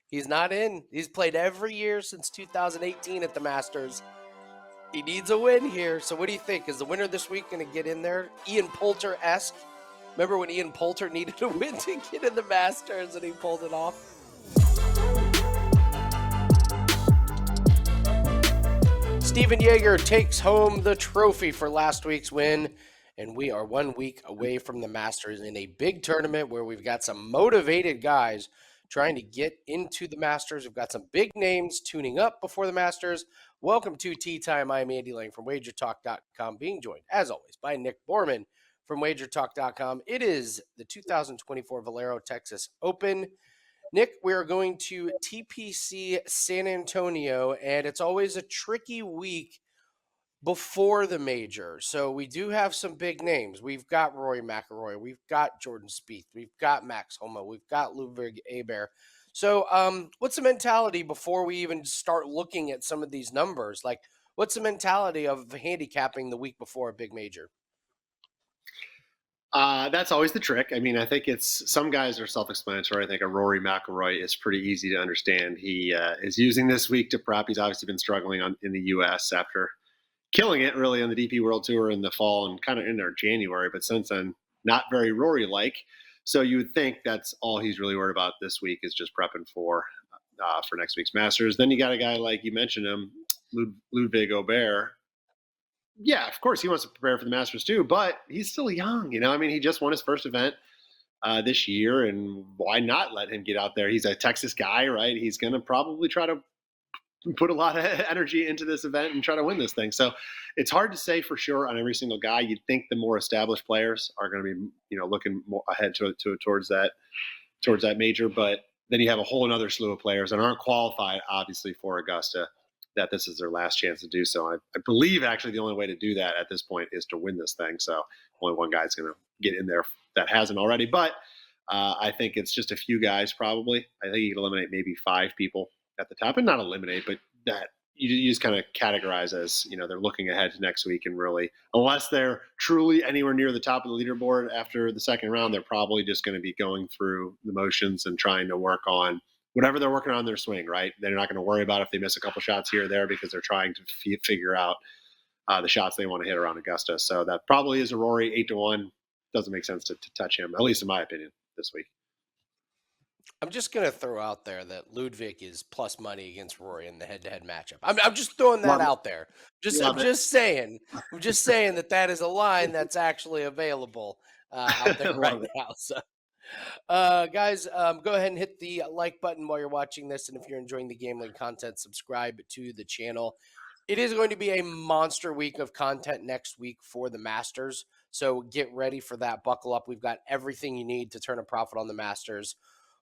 He's not in. He's played every year since 2018 at the Masters. He needs a win here. So what do you think? Is the winner this week going to get in there? Ian Poulter-esque? Remember when Ian Poulter needed a win to get in the Masters and he pulled it off? Steven Yeager takes home the trophy for last week's win, and we are 1 week away from the Masters in a big tournament where we've got some motivated guys trying to get into the Masters. We've got some big names tuning up before the Masters. Welcome to Tea Time. I'm Andy Lang from WagerTalk.com, being joined, as always, by Nick Borman from WagerTalk.com. It is the 2024 Valero Texas Open. Nick, we are going to TPC San Antonio, and it's always a tricky week before the major. So we do have some big names. We've got Rory McIlroy. We've got Jordan Spieth. We've got Max Homa. We've got Ludvig Aberg. So what's the mentality before we even start looking at some of these numbers? Like, what's the mentality of handicapping the week before a big major? That's always the trick. I mean, I think some guys are self-explanatory. I think a Rory McIlroy is pretty easy to understand. He is using this week to prep. He's obviously been struggling in the U.S. after killing it really on the DP World Tour in the fall and kind of in there January, but since then, not very Rory-like. So you would think that's all he's really worried about this week is just prepping for next week's Masters. Then you got a guy like you mentioned him, Ludvig Aberg. Yeah, of course he wants to prepare for the Masters too, but he's still young. I mean, he just won his first event this year, and why not let him get out there? He's a Texas guy, right? He's going to probably try to put a lot of energy into this event and try to win this thing. So it's hard to say for sure on every single guy. You'd think the more established players are going to be, looking more ahead towards that major, but then you have a whole other slew of players that aren't qualified, obviously, for Augusta, that this is their last chance to do so. I believe actually the only way to do that at this point is to win this thing. So only one guy's going to get in there that hasn't already. But I think it's just a few guys probably. I think you can eliminate maybe 5 people at the top, and not eliminate, but that you just kind of categorize as, they're looking ahead to next week, and really, unless they're truly anywhere near the top of the leaderboard after the second round, they're probably just going to be going through the motions and trying to work on whatever they're working on their swing, right? They're not going to worry about if they miss a couple shots here or there because they're trying to figure out the shots they want to hit around Augusta. So that probably is a Rory 8-1. Doesn't make sense to touch him, at least in my opinion, this week. I'm just going to throw out there that Ludvig is plus money against Rory in the head-to-head matchup. I'm just throwing that out there. I'm just saying that is a line that's actually available out there right now. So, guys, go ahead and hit the like button while you're watching this. And if you're enjoying the gambling content, subscribe to the channel. It is going to be a monster week of content next week for the Masters. So get ready for that. Buckle up. We've got everything you need to turn a profit on the Masters.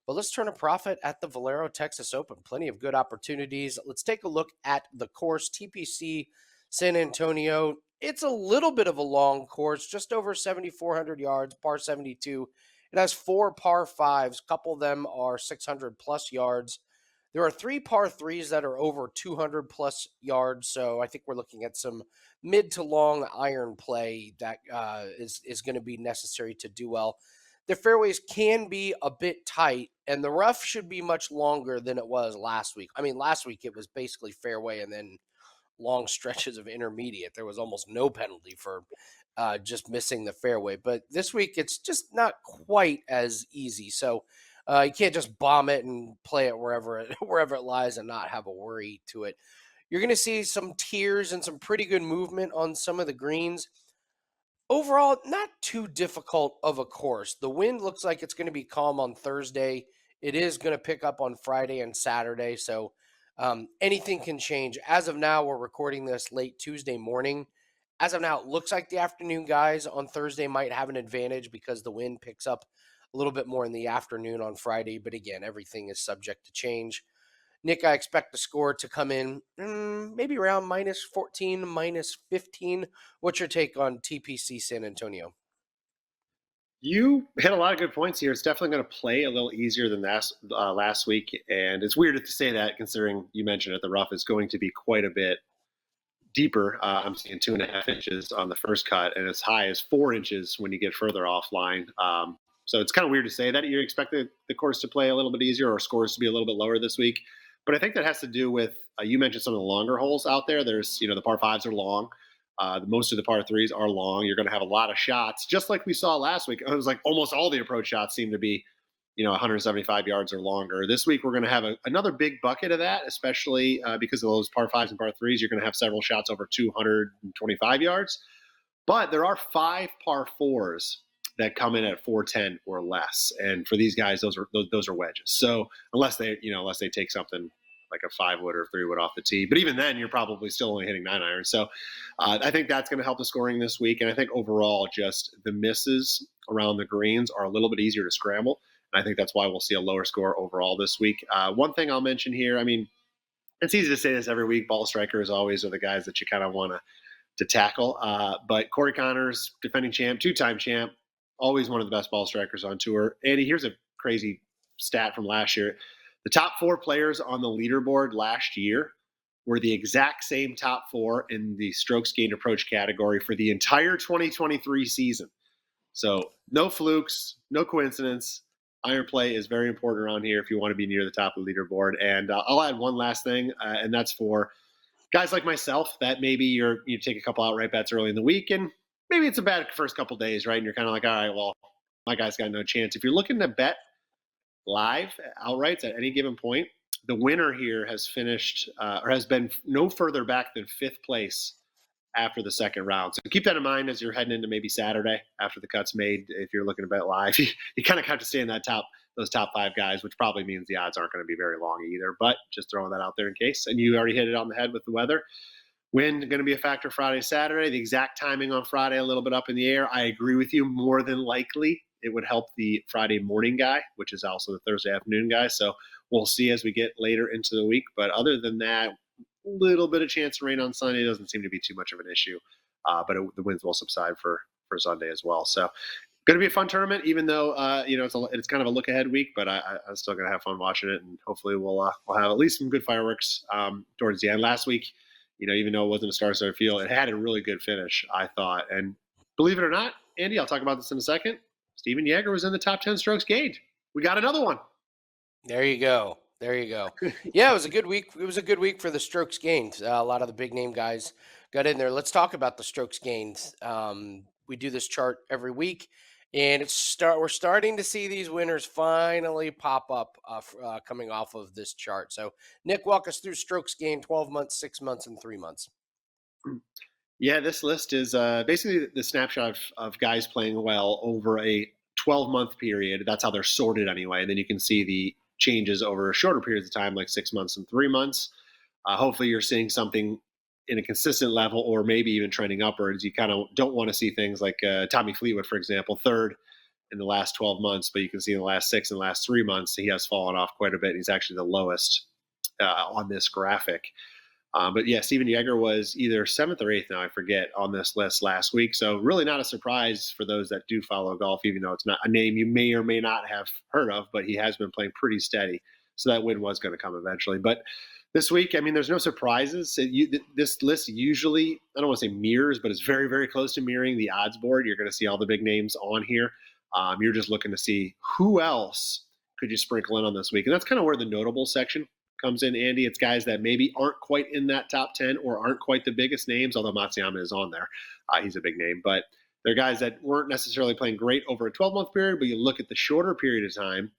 But let's turn a profit at the Valero Texas Open. Plenty of good opportunities. Let's take a look at the course, TPC San Antonio. It's a little bit of a long course, just over 7,400 yards, par 72. It has 4 par 5s. A couple of them are 600-plus yards. There are 3 par 3s that are over 200-plus yards, so I think we're looking at some mid to long iron play that is going to be necessary to do well. The fairways can be a bit tight, and the rough should be much longer than it was last week. I mean, last week it was basically fairway and then long stretches of intermediate. There was almost no penalty for just missing the fairway. But this week it's just not quite as easy. So you can't just bomb it and play it wherever it lies and not have a worry to it. You're going to see some tiers and some pretty good movement on some of the greens. Overall, not too difficult of a course. The wind looks like it's going to be calm on Thursday. It is going to pick up on Friday and Saturday, so anything can change. As of now, we're recording this late Tuesday morning. As of now, it looks like the afternoon guys on Thursday might have an advantage because the wind picks up a little bit more in the afternoon on Friday. But again, everything is subject to change. Nick, I expect the score to come in maybe around -14, -15. What's your take on TPC San Antonio? You hit a lot of good points here. It's definitely going to play a little easier than last week. And it's weird to say that considering you mentioned it, the rough is going to be quite a bit deeper. I'm seeing 2.5 inches on the first cut and as high as 4 inches when you get further offline. So it's kind of weird to say that you expect the course to play a little bit easier or scores to be a little bit lower this week. But I think that has to do with, you mentioned some of the longer holes out there. There's, the par fives are long. Most of the par threes are long. You're going to have a lot of shots, just like we saw last week. It was like almost all the approach shots seem to be, 175 yards or longer. This week, we're going to have another big bucket of that, especially because of those par fives and par threes. You're going to have several shots over 225 yards. But there are 5 par fours that come in at 410 or less, and for these guys, those are wedges. So unless they take something like a 5-wood or 3-wood off the tee, but even then, you're probably still only hitting 9 irons. So I think that's going to help the scoring this week, and I think overall, just the misses around the greens are a little bit easier to scramble. And I think that's why we'll see a lower score overall this week. One thing I'll mention here, it's easy to say this every week. Ball strikers always are the guys that you kind of want to tackle. But Corey Connors, defending champ, 2-time champ, always one of the best ball strikers on tour. Andy, here's a crazy stat from last year. The top 4 players on the leaderboard last year were the exact same top 4 in the strokes gained approach category for the entire 2023 season. So no flukes, no coincidence. Iron play is very important around here if you want to be near the top of the leaderboard. And I'll add one last thing, and that's for guys like myself that maybe you take a couple outright bets early in the week, and maybe it's a bad first couple days, right? And you're kind of like, all right, well, my guy's got no chance. If you're looking to bet live outrights at any given point, the winner here has finished or has been no further back than 5th place after the second round. So keep that in mind as you're heading into maybe Saturday after the cut's made. If you're looking to bet live, you kind of have to stay in those top 5 guys, which probably means the odds aren't going to be very long either. But just throwing that out there in case. And you already hit it on the head with the weather. Wind going to be a factor Friday, Saturday. The exact timing on Friday, a little bit up in the air. I agree with you. More than likely, it would help the Friday morning guy, which is also the Thursday afternoon guy. So we'll see as we get later into the week. But other than that, little bit of chance of rain on Sunday doesn't seem to be too much of an issue, but the winds will subside for Sunday as well. So going to be a fun tournament, even though it's kind of a look ahead week, but I'm still going to have fun watching it, and hopefully we'll have at least some good fireworks towards the end. Last week, even though it wasn't a star-studded field, it had a really good finish, I thought. And believe it or not, Andy, I'll talk about this in a second. Steven Yeager was in the top 10 strokes gained. We got another one. There you go. Yeah, it was a good week. It was a good week for the strokes gained. A lot of the big name guys got in there. Let's talk about the strokes gained. We do this chart every week, and we're starting to see these winners finally pop up coming off of this chart. So, Nick, walk us through strokes gained 12 months, 6 months, and 3 months. Yeah, this list is basically the snapshot of guys playing well over a 12-month period. That's how they're sorted anyway. And then you can see the changes over shorter periods of time, like 6 months and 3 months. Hopefully you're seeing something in a consistent level or maybe even trending upwards. You kind of don't want to see things like Tommy Fleetwood, for example, 3rd in the last 12 months, but you can see in the last 6 and the last 3 months, he has fallen off quite a bit. He's actually the lowest on this graphic. But yeah, Steven Yeager was either 7th or 8th now, I forget, on this list last week. So really not a surprise for those that do follow golf, even though it's not a name you may or may not have heard of, but he has been playing pretty steady. So that win was going to come eventually. But this week, there's no surprises. This list usually, I don't want to say mirrors, but it's very, very close to mirroring the odds board. You're going to see all the big names on here. You're just looking to see who else could you sprinkle in on this week. And that's kind of where the notable section comes in, Andy. It's guys that maybe aren't quite in that top 10 or aren't quite the biggest names, although Matsuyama is on there. He's a big name. But they're guys that weren't necessarily playing great over a 12-month period, but you look at the shorter period of time,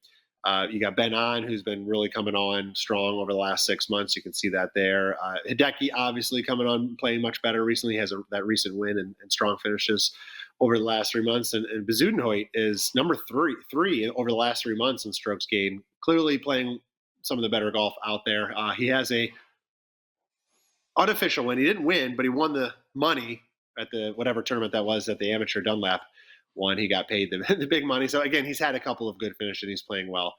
you got Ben On, who's been really coming on strong over the last 6 months. You can see that there. Hideki, obviously, coming on, playing much better recently, has that recent win and strong finishes over the last 3 months. And Bezuidenhout is number three over the last 3 months in strokes gained, clearly playing some of the better golf out there. He has a unofficial win. He didn't win, but he won the money at the whatever tournament that was at the Amateur Dunlap one. He got paid the big money. So again, he's had a couple of good finishes and he's playing well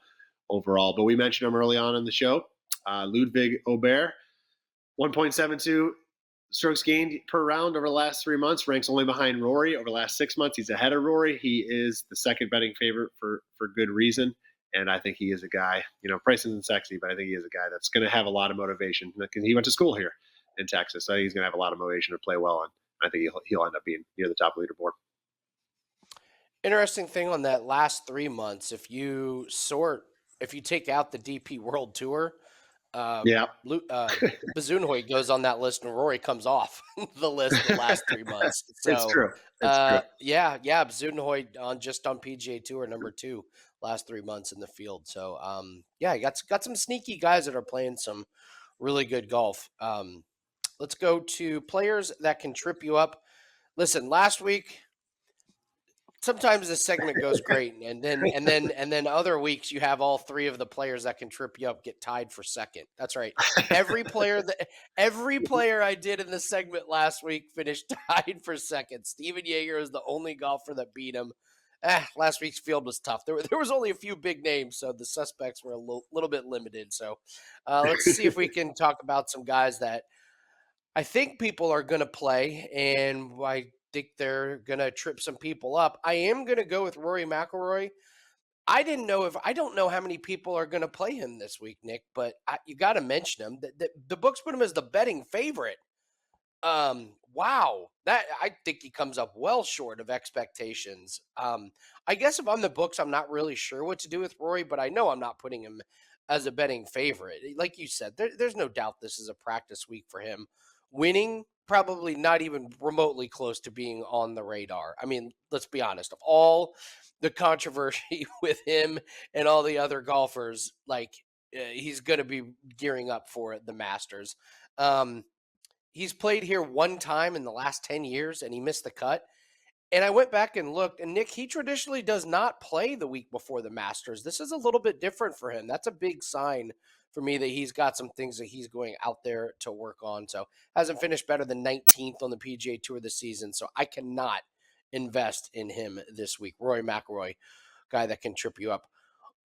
overall. But we mentioned him early on in the show. Ludvig Aberg, 1.72 strokes gained per round over the last 3 months, ranks only behind Rory. Over the last 6 months, he's ahead of Rory. He is the second betting favorite for good reason. And I think he is a guy, price isn't sexy, but I think he is a guy that's going to have a lot of motivation. He went to school here in Texas, so I think he's going to have a lot of motivation to play well, and I think he'll end up being near the top of the leaderboard. Interesting thing on that last 3 months, if you take out the DP World Tour, uh, Yeah, Bazunhoy goes on that list and Rory comes off the list the last 3 months. it's So, true. It's true. yeah, Bazunhoy on PGA Tour number 2 last 3 months in the field. So, yeah, you got some sneaky guys that are playing some really good golf. Let's go to players that can trip you up. Listen, last week sometimes this segment goes great, and then other weeks you have all three of the players that can trip you up get tied for second. That's right. Every player I did in the segment last week finished tied for second. Steven Yeager is the only golfer that beat him. Last week's field was tough. There was only a few big names, so the suspects were a little bit limited. So let's see if we can talk about some guys that I think people are going to play, and I think they're going to trip some people up. I am going to go with Rory McIlroy. I don't know how many people are going to play him this week, Nick, but you got to mention him. The books put him as the betting favorite. Wow, that I think he comes up well short of expectations. I guess if I'm the books, I'm not really sure what to do with Rory, but I know I'm not putting him as a betting favorite. Like you said, there's no doubt this is a practice week for him. Winning, probably not even remotely close to being on the radar. I mean, let's be honest, of all the controversy with him and all the other golfers, he's going to be gearing up for it, the Masters. Um, He's played here one time in the last 10 years and he missed the cut. And I went back and looked, and Nick, he traditionally does not play the week before the Masters. This is a little bit different for him. That's a big sign for me that he's got some things that he's going out there to work on. So hasn't finished better than 19th on the PGA Tour this season. So I cannot invest in him this week. Rory McIlroy, guy that can trip you up.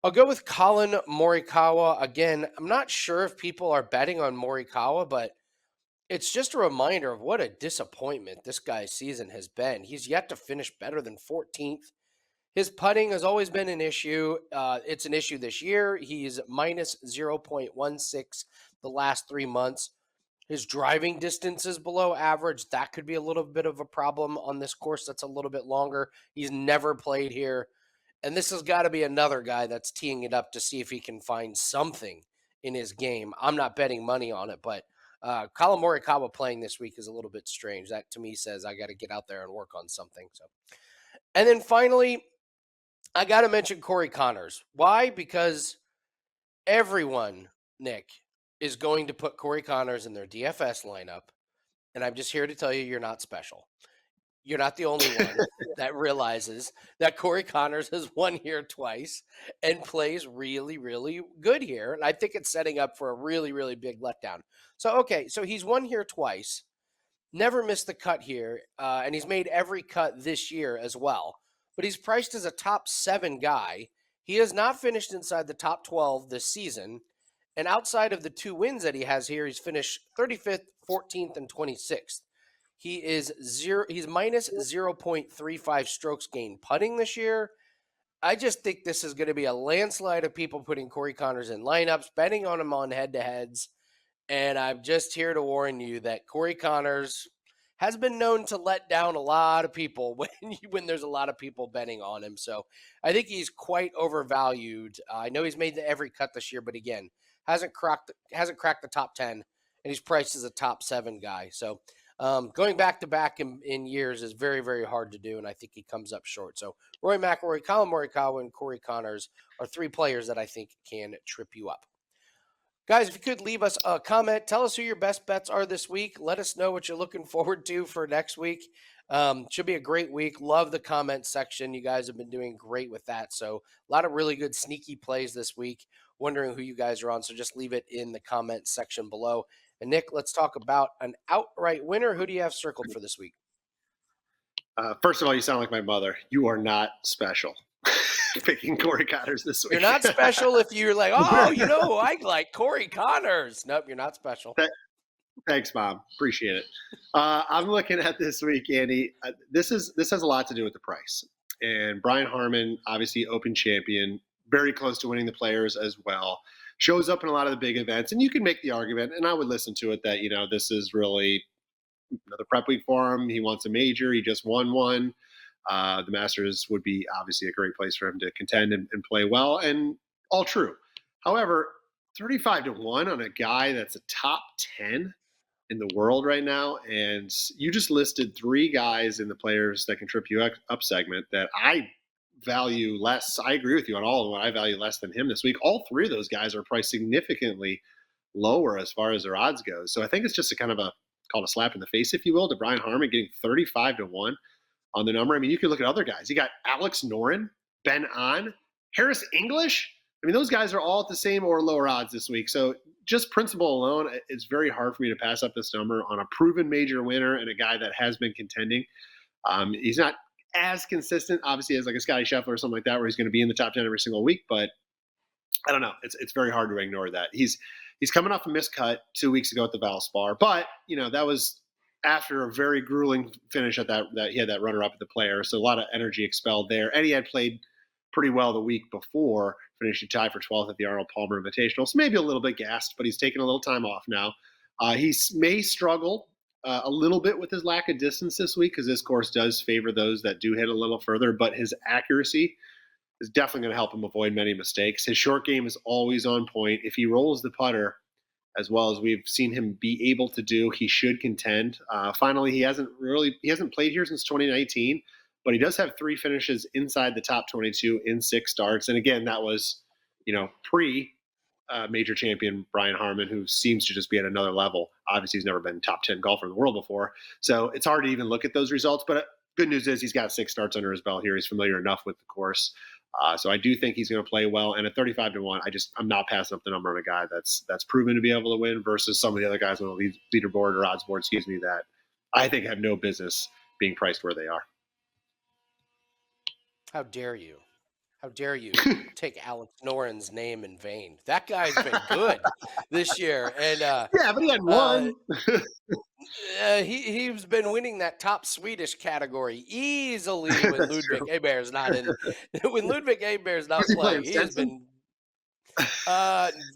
I'll go with Colin Morikawa. Again, I'm not sure if people are betting on Morikawa, but it's just a reminder of what a disappointment this guy's season has been. He's yet to finish better than 14th. His putting has always been an issue. It's an issue this year. He's minus 0.16 the last 3 months. His driving distance is below average. That could be a little bit of a problem on this course that's a little bit longer. He's never played here. And this has got to be another guy that's teeing it up to see if he can find something in his game. I'm not betting money on it, but Colin Morikawa playing this week is a little bit strange. That to me says I got to get out there and work on something. So, and then finally, I got to mention Corey Connors. Why? Because everyone, Nick, is going to put Corey Connors in their DFS lineup, and I'm just here to tell you, you're not special. You're not the only one that realizes that Corey Connors has won here twice and plays really, really good here. And I think it's setting up for a really, really big letdown. So, okay, so he's won here twice, never missed the cut here, and he's made every cut this year as well. But he's priced as a top 7 guy. He has not finished inside the top 12 this season. And outside of the 2 wins that he has here, he's finished 35th, 14th, and 26th. He's minus 0.35 strokes gained putting this year. I just think this is going to be a landslide of people putting Corey Connors in lineups, betting on him on head-to-heads. And I'm just here to warn you that Corey Connors has been known to let down a lot of people when there's a lot of people betting on him. So I think he's quite overvalued. I know he's made every cut this year, but again, hasn't cracked the top 10, and he's priced as a top 7 guy. So going back to back in years is very, very hard to do, and I think he comes up short. So Rory McIlroy, Colin Morikawa, and Corey Connors are 3 players that I think can trip you up. Guys, if you could leave us a comment, tell us who your best bets are this week. Let us know what you're looking forward to for next week. Should be a great week. Love the comment section. You guys have been doing great with that. So a lot of really good sneaky plays this week. Wondering who you guys are on. So just leave it in the comment section below. And Nick, let's talk about an outright winner. Who do you have circled for this week? First of all, you sound like my mother. You are not special. Picking Corey Connors this week. You're not special if you're like, oh, I like Corey Connors. Nope, you're not special. Thanks, Mom. Appreciate it. I'm looking at this week, Andy. This has a lot to do with the price. And Brian Harman, obviously Open champion, very close to winning the Players as well. Shows up in a lot of the big events, and you can make the argument, and I would listen to it, that this is really another prep week for him. He wants a major. He just won one. The Masters would be obviously a great place for him to contend and play well, and all true. However, 35-1 on a guy that's a top 10 in the world right now, and you just listed 3 guys in the players that can trip you up segment that I value less. I agree with you on all of them. I value less than him this week. All 3 of those guys are priced significantly lower as far as their odds go. So I think it's just a kind of called a slap in the face, if you will, to Brian Harman getting 35-1 on the number. I mean, you could look at other guys. You got Alex Noren, Ben An, Harris English. I mean, those guys are all at the same or lower odds this week. So just principle alone, it's very hard for me to pass up this number on a proven major winner and a guy that has been contending. He's not as consistent, obviously, as like a Scotty Scheffler or something like that, where he's going to be in the top 10 every single week. But I don't know. It's very hard to ignore that. He's coming off a miscut 2 weeks ago at the Valspar, but that was after a very grueling finish at that he had that runner up at the Player, so a lot of energy expelled there, and he had played pretty well the week before, finishing tied for 12th at the Arnold Palmer Invitational, so maybe a little bit gassed, but he's taking a little time off now. He may struggle a little bit with his lack of distance this week because this course does favor those that do hit a little further, but his accuracy is definitely going to help him avoid many mistakes. His short game is always on point. If he rolls the putter, as well as we've seen him be able to do, he should contend. Finally, he hasn't played here since 2019, but he does have 3 finishes inside the top 22 in 6 starts. And again, that was, pre major champion Brian Harman, who seems to just be at another level. Obviously, he's never been top 10 golfer in the world before, so it's hard to even look at those results. But good news is he's got 6 starts under his belt here. He's familiar enough with the course. So I do think he's going to play well. And at 35-1, I'm not passing up the number on a guy that's proven to be able to win versus some of the other guys on the leaderboard or odds board, that I think have no business being priced where they are. How dare you? How dare you take Alex Noren's name in vain? That guy's been good this year. And yeah, but he had one. He's been winning that top Swedish category easily when Ludvig Aberg is not in. When Ludvig Aberg is not playing, he has been.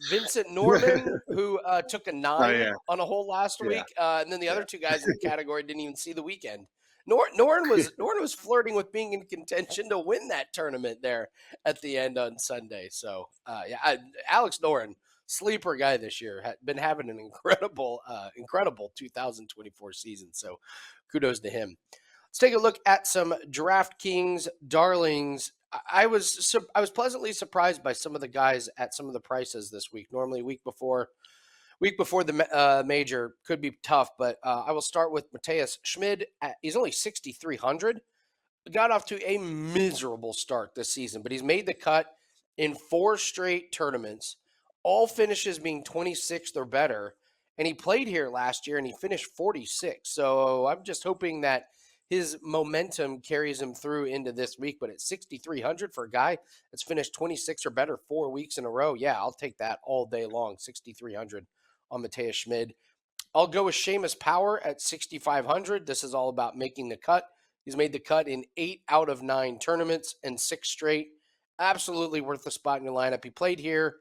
Vincent Norman, who took a 9 on a hole last week, and then the other 2 guys in the category didn't even see the weekend. Noren was flirting with being in contention to win that tournament there at the end on Sunday. So Alex Noren, sleeper guy this year, had been having an incredible 2024 season. So kudos to him. Let's take a look at some DraftKings Darlings. I was pleasantly surprised by some of the guys at some of the prices this week. Normally, week before the major could be tough, but I will start with Matthias Schmid. He's only 6,300. Got off to a miserable start this season, but he's made the cut in 4 straight tournaments, all finishes being 26th or better. And he played here last year and he finished 46th. So I'm just hoping that his momentum carries him through into this week. But at 6,300 for a guy that's finished 26 or better 4 weeks in a row, yeah, I'll take that all day long. 6,300 on Matthias Schmid. I'll go with Seamus Power at 6,500. This is all about making the cut. He's made the cut in 8 out of 9 tournaments and 6 straight. Absolutely worth the spot in your lineup. He played here.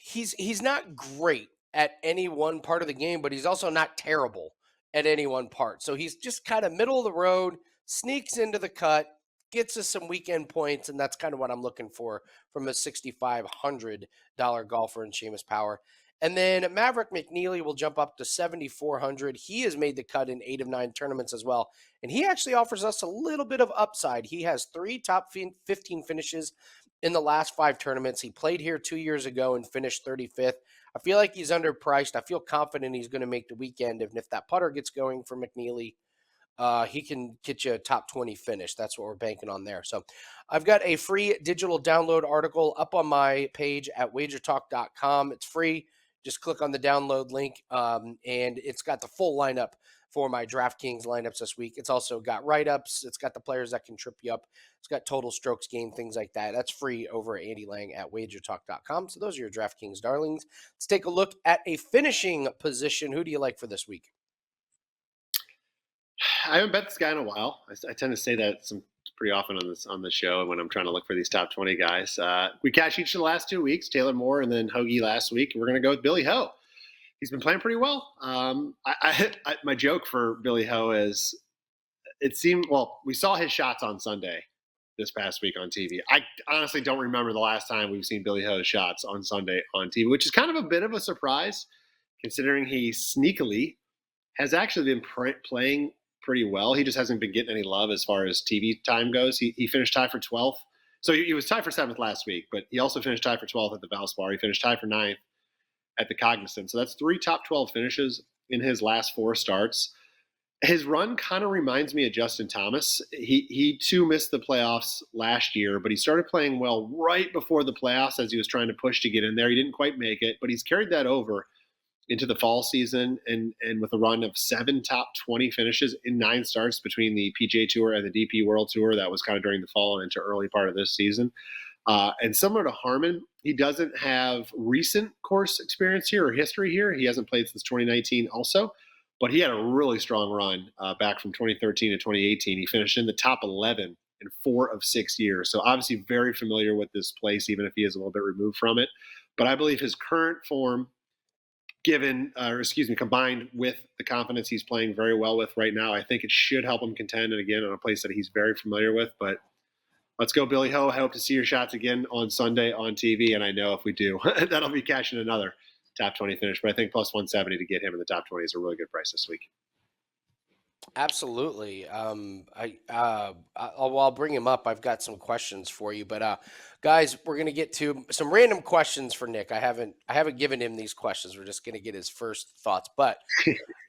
He's not great at any one part of the game, but he's also not terrible at any one part. So he's just kind of middle of the road, sneaks into the cut, gets us some weekend points, and that's kind of what I'm looking for from a $6,500 golfer in Seamus Power. And then Maverick McNeely will jump up to 7,400. He has made the cut in 8 of 9 tournaments as well. And he actually offers us a little bit of upside. He has 3 top 15 finishes in the last 5 tournaments. He played here 2 years ago and finished 35th. I feel like he's underpriced. I feel confident he's going to make the weekend. And if that putter gets going for McNeely, he can get you a top 20 finish. That's what we're banking on there. So I've got a free digital download article up on my page at WagerTalk.com. It's free. Just click on the download link, and it's got the full lineup for my DraftKings lineups this week. It's also got write-ups. It's got the players that can trip you up. It's got total strokes gained, things like that. That's free over at Andy Lang at WagerTalk.com. So those are your DraftKings darlings. Let's take a look at a finishing position. Who do you like for this week? I haven't bet this guy in a while. I tend to say that pretty often on the show when I'm trying to look for these top 20 guys. We cashed each of the last 2 weeks, Taylor Moore and then Hoagie last week. We're going to go with Billy Ho. He's been playing pretty well. My joke for Billy Ho is it seemed, well, we saw his shots on Sunday this past week on TV. I honestly don't remember the last time we've seen Billy Ho's shots on Sunday on TV, which is kind of a bit of a surprise considering he sneakily has actually been playing pretty well. He just hasn't been getting any love as far as TV time goes. He finished tied for 12th. So he was tied for 7th last week, but he also finished tied for 12th at the Valspar. He finished tied for 9th at the Cognizant. So that's 3 top 12 finishes in his last 4 starts. His run kind of reminds me of Justin Thomas. He too missed the playoffs last year, but he started playing well right before the playoffs as he was trying to push to get in there. He didn't quite make it, but he's carried that over into the fall season and with a run of 7 top 20 finishes in 9 starts between the PGA Tour and the DP World Tour. That was kind of during the fall and into early part of this season. And similar to Harman, he doesn't have recent course experience here or history here. He hasn't played since 2019 also, but he had a really strong run back from 2013 to 2018. He finished in the top 11 in 4 of 6 years. So obviously very familiar with this place, even if he is a little bit removed from it. But I believe his current form, combined with the confidence he's playing very well with right now, I think it should help him contend, and again, on a place that he's very familiar with. But let's go, Billy Ho. I hope to see your shots again on Sunday on TV, and I know if we do, that'll be cashing another top 20 finish. But I think plus 170 to get him in the top 20 is a really good price this week. Absolutely. I'll bring him up. I've got some questions for you, but guys, we're gonna get to some random questions for Nick. I haven't given him these questions. We're just gonna get his first thoughts. But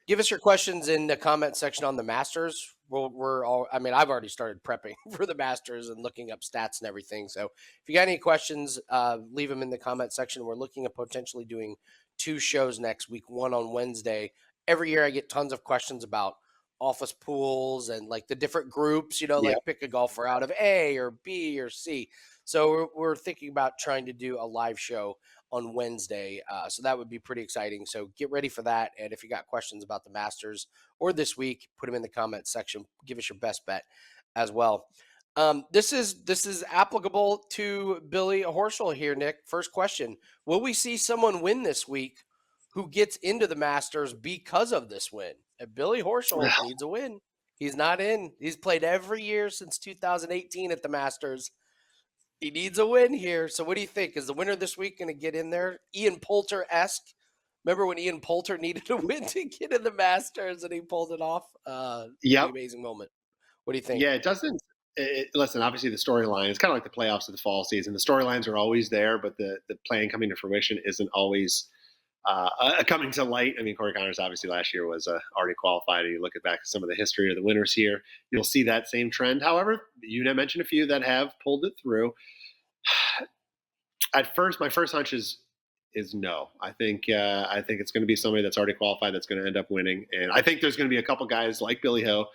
give us your questions in the comment section on the Masters. I've already started prepping for the Masters and looking up stats and everything. So if you got any questions, leave them in the comment section. We're looking at potentially doing 2 shows next week, one on Wednesday. Every year I get tons of questions about office pools and like the different groups, like pick a golfer out of A or B or C. So we're thinking about trying to do a live show on Wednesday. So that would be pretty exciting. So get ready for that. And if you got questions about the Masters or this week, put them in the comment section. Give us your best bet as well. This is applicable to Billy Horschel here, Nick. First question: will we see someone win this week who gets into the Masters because of this win? And Billy Horschel needs a win. He's not in. He's played every year since 2018 at the Masters. He needs a win here. So what do you think? Is the winner this week going to get in there? Ian Poulter-esque. Remember when Ian Poulter needed a win to get in the Masters and he pulled it off? Amazing moment. What do you think? Yeah, it doesn't. Listen, obviously the storyline is kind of like the playoffs of the fall season. The storylines are always there, but the plan coming to fruition isn't always coming to light. I mean, Corey Connors obviously last year was already qualified. And you look at back at some of the history of the winners here, you'll see that same trend. However, you mentioned a few that have pulled it through. At first, my first hunch is no. I think it's going to be somebody that's already qualified that's going to end up winning, and I think there's going to be a couple guys like Billy Ho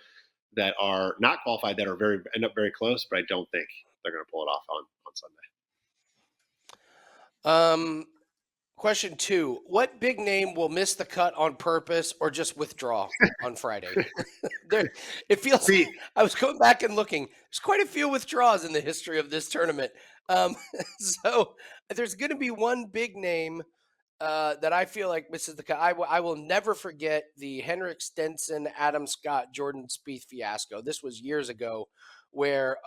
that are not qualified that are end up very close, but I don't think they're going to pull it off on Sunday. Question 2: what big name will miss the cut on purpose or just withdraw on Friday? It feels. I was going back and looking. There's quite a few withdrawals in the history of this tournament. So there's going to be one big name that I feel like misses the cut. I will never forget the Henrik Stenson, Adam Scott, Jordan Spieth fiasco. This was years ago, where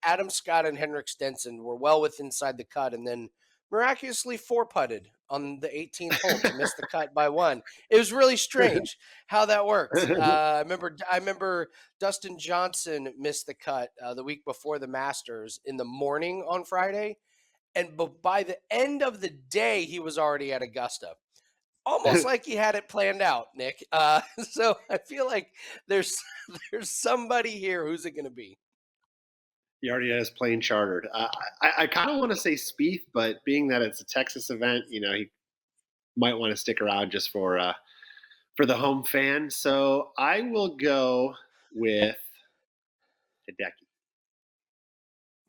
Adam Scott and Henrik Stenson were well inside the cut, and then miraculously 4-putted on the 18th hole to miss the cut by 1. It was really strange how that worked. I remember Dustin Johnson missed the cut the week before the Masters in the morning on Friday, and by the end of the day, he was already at Augusta. Almost like he had it planned out, Nick. So I feel like there's somebody here. Who's it going to be? He already has plane chartered. I kind of want to say Spieth, but being that it's a Texas event, he might want to stick around just for the home fan. So I will go with Hideki.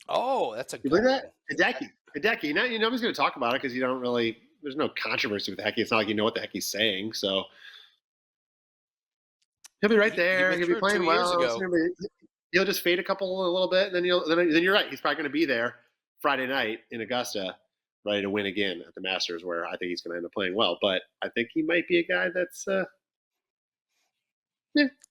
Oh, that's a good one. One. Hideki. Now nobody's going to talk about it because you don't really. There's no controversy with Hideki. It's not like you know what the heck he's saying. So he'll be right there. He'll be playing well. He'll just fade a little bit, and then you're right. He's probably going to be there Friday night in Augusta, ready to win again at the Masters, where I think he's going to end up playing well. But I think he might be a guy that's,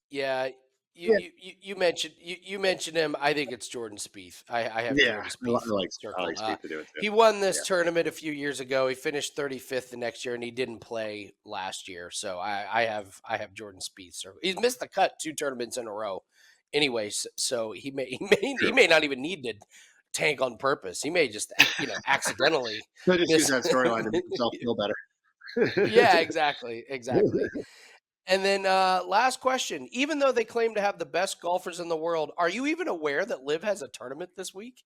Yeah, You mentioned him. I think it's Jordan Spieth. I have Yeah, Jordan I Spieth like circled. Spieth to do it too. He won this Yeah. tournament a few years ago. He finished 35th the next year, and he didn't play last year. So I have Jordan Spieth circled. He's missed the cut 2 tournaments in a row. Anyway, so he may not even need to tank on purpose. He may just accidentally He'll just use miss. that storyline to make himself feel better. Yeah, exactly. And then last question. Even though they claim to have the best golfers in the world, are you even aware that Liv has a tournament this week?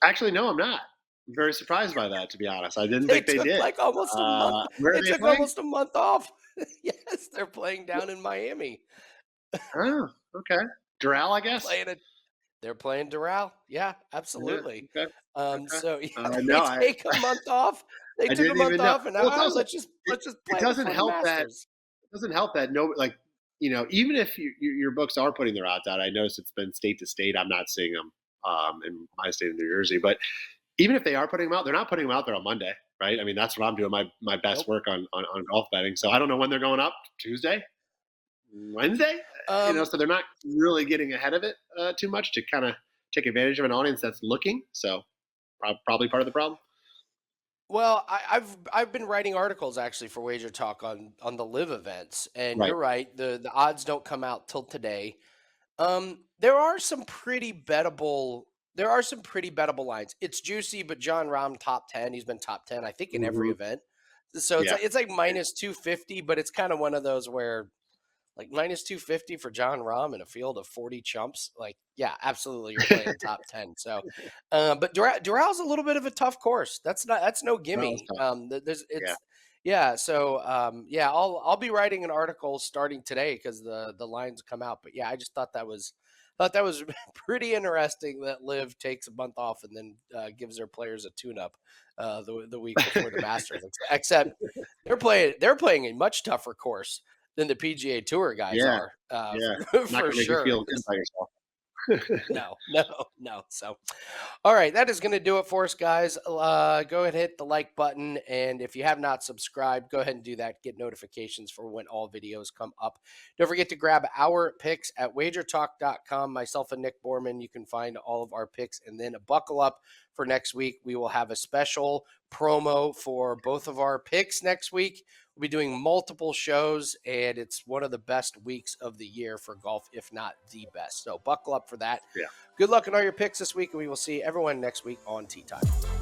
Actually, no, I'm not. I'm very surprised by that, to be honest. I didn't They think they took did. like almost a month. Where are They they took playing? almost a month off. Yes, they're playing down in Miami. Oh, okay. Doral, I guess. Playing it. They're playing Doral. Yeah, Yeah. absolutely. Okay. Okay. So yeah, No, they take a month off. They I took a didn't even month know. off, and Well, it's now also it, let's just it plan doesn't for the help that Masters. no, like, even if your books are putting their odds out. I noticed it's been state to state. I'm not seeing them in my state of New Jersey, but even if they are putting them out, they're not putting them out there on Monday, right? I mean, that's what I'm doing my best Nope. work on golf betting. So I don't know when they're going up. Tuesday, Wednesday, so they're not really getting ahead of it too much to kind of take advantage of an audience that's looking. So probably part of the problem. Well, I've been writing articles actually for WagerTalk on the live events, and Right. you're right. The odds don't come out till today. There are some pretty bettable. There are some pretty bettable lines. It's juicy, but John Rahm top 10. He's been top 10, I think, in every Hmm. event. So Yeah. it's like minus 250, but it's kind of one of those where like minus 250 for John Rahm in a field of 40 chumps. Like, yeah, absolutely. You're playing top 10. So, but Dural's a little bit of a tough course. That's no That was gimme. tough. There's, Yeah. yeah. So, yeah, I'll be writing an article starting today because the lines come out. But yeah, I just thought that was pretty interesting that Liv takes a month off and then gives their players a tune up the week before the Masters. Except they're playing a much tougher course than the PGA Tour guys Yeah. are, Yeah. Not for gonna make you sure. feel good about yourself. No. So, all right, that is going to do it for us, guys. Go ahead and hit the like button. And if you have not subscribed, go ahead and do that. Get notifications for when all videos come up. Don't forget to grab our picks at wagertalk.com. Myself and Nick Borman, you can find all of our picks. And then buckle up for next week. We will have a special promo for both of our picks next week. We'll be doing multiple shows, and it's one of the best weeks of the year for golf, if not the best. So buckle up for that. Yeah. Good luck in all your picks this week, and we will see everyone next week on Tee Time.